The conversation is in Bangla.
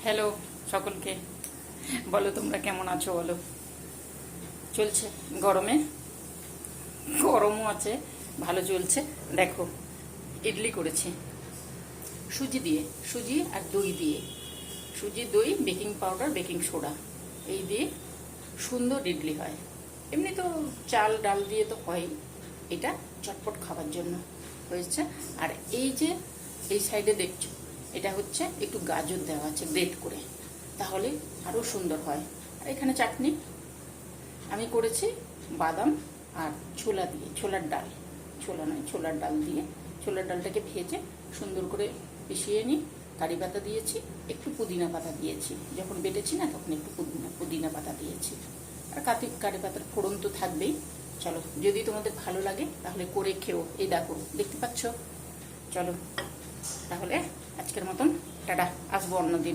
হ্যালো সকলকে, বলো তোমরা কেমন আছো? বলো। চলছে গরমে, গরমও আছে, ভালো চলছে। দেখো, ইডলি করেছি সুজি দিয়ে, সুজি আর দই দিয়ে। সুজি, দই, বেকিং পাউডার, বেকিং সোডা, এই দিয়ে সুন্দর ইডলি হয়। এমনি তো চাল ডাল দিয়ে তো হয়ই, এটা চটপট খাবার জন্য হয়েছে। আর এই যে এই সাইডে দেখছো, এটা হচ্ছে একটু গাজর দেওয়া আছে গ্রেট করে, তাহলে আরও সুন্দর হয়। আর এখানে চাটনি আমি করেছি বাদাম আর ছোলা দিয়ে, ছোলার ডাল, ছোলা নয় ছোলার ডাল দিয়ে। ছোলার ডালটাকে ভেজে সুন্দর করে পিষিয়ে নিই, কারি পাতা দিয়েছি, একটু পুদিনা পাতা দিয়েছি, যখন বেটেছি না তখন একটু পুদিনা পাতা দিয়েছি। আর কারি পাতার ফোড়ন তো থাকবেই। চলো, যদি তোমাদের ভালো লাগে তাহলে করে খেও। এই দেখো, দেখতে পাচ্ছ। চলো তাহলে আজকের মতন টাটা, আসবো অন্যদিন।